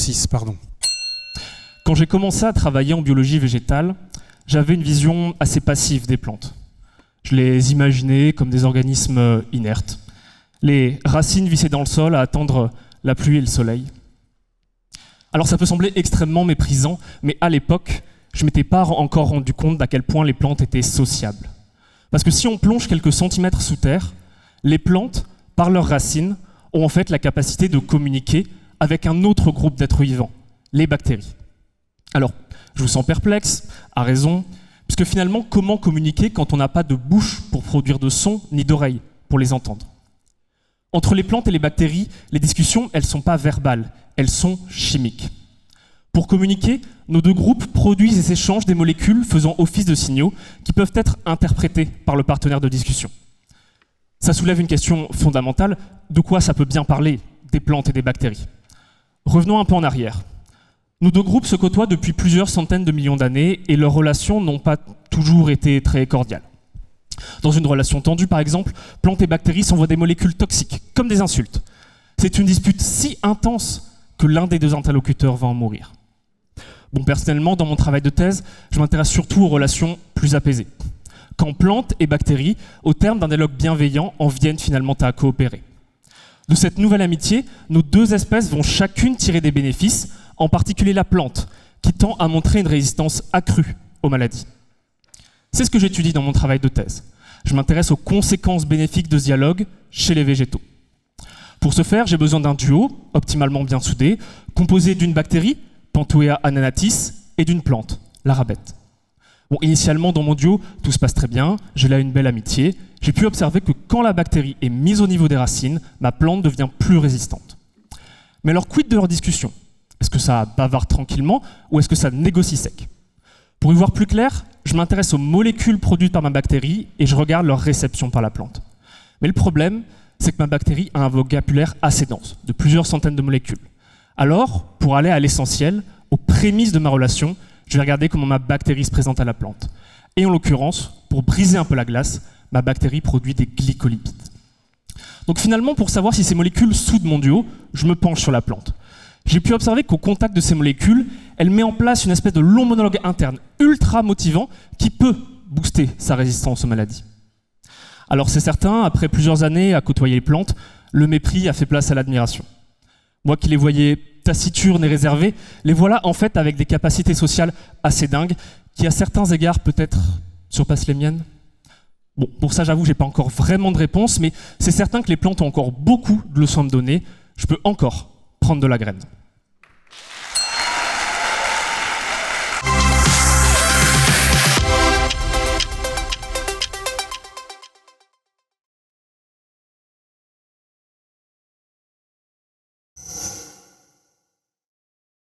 06, pardon. Quand j'ai commencé à travailler en biologie végétale, j'avais une vision assez passive des plantes. Je les imaginais comme des organismes inertes, les racines vissées dans le sol à attendre la pluie et le soleil. Alors ça peut sembler extrêmement méprisant, mais à l'époque, je ne m'étais pas encore rendu compte d'à quel point les plantes étaient sociables. Parce que si on plonge quelques centimètres sous terre, les plantes, par leurs racines, ont en fait la capacité de communiquer avec un autre groupe d'êtres vivants, les bactéries. Alors, je vous sens perplexe, à raison, puisque finalement, comment communiquer quand on n'a pas de bouche pour produire de sons, ni d'oreilles pour les entendre? Entre les plantes et les bactéries, les discussions, elles ne sont pas verbales, elles sont chimiques. Pour communiquer, nos deux groupes produisent et s'échangent des molécules faisant office de signaux qui peuvent être interprétés par le partenaire de discussion. Ça soulève une question fondamentale, de quoi ça peut bien parler des plantes et des bactéries? Revenons un peu en arrière. Nos deux groupes se côtoient depuis plusieurs centaines de millions d'années et leurs relations n'ont pas toujours été très cordiales. Dans une relation tendue, par exemple, plantes et bactéries s'envoient des molécules toxiques, comme des insultes. C'est une dispute si intense que l'un des deux interlocuteurs va en mourir. Bon, personnellement, dans mon travail de thèse, je m'intéresse surtout aux relations plus apaisées. Quand plantes et bactéries, au terme d'un dialogue bienveillant, en viennent finalement à coopérer. De cette nouvelle amitié, nos deux espèces vont chacune tirer des bénéfices, en particulier la plante, qui tend à montrer une résistance accrue aux maladies. C'est ce que j'étudie dans mon travail de thèse. Je m'intéresse aux conséquences bénéfiques de ce dialogue chez les végétaux. Pour ce faire, j'ai besoin d'un duo, optimalement bien soudé, composé d'une bactérie, Penthoea ananatis, et d'une plante, l'arabette. Bon, initialement, dans mon duo, tout se passe très bien, j'ai là une belle amitié. J'ai pu observer que quand la bactérie est mise au niveau des racines, ma plante devient plus résistante. Mais alors, quid de leur discussion? Est-ce que ça bavarde tranquillement ou est-ce que ça négocie sec? Pour y voir plus clair, je m'intéresse aux molécules produites par ma bactérie et je regarde leur réception par la plante. Mais le problème, c'est que ma bactérie a un vocabulaire assez dense, de plusieurs centaines de molécules. Alors, pour aller à l'essentiel, aux prémices de ma relation, je vais regarder comment ma bactérie se présente à la plante. Et en l'occurrence, pour briser un peu la glace, ma bactérie produit des glycolipides. Donc finalement, pour savoir si ces molécules soudent mon duo, je me penche sur la plante. J'ai pu observer qu'au contact de ces molécules, elle met en place une espèce de long monologue interne ultra motivant qui peut booster sa résistance aux maladies. Alors c'est certain, après plusieurs années à côtoyer les plantes, le mépris a fait place à l'admiration. Moi qui les voyais taciturnes et réservées, les voilà en fait avec des capacités sociales assez dingues qui à certains égards peut-être surpassent les miennes. Bon, pour ça j'avoue, j'ai pas encore vraiment de réponse, mais c'est certain que les plantes ont encore beaucoup de leçons à me donner. Je peux encore prendre de la graine.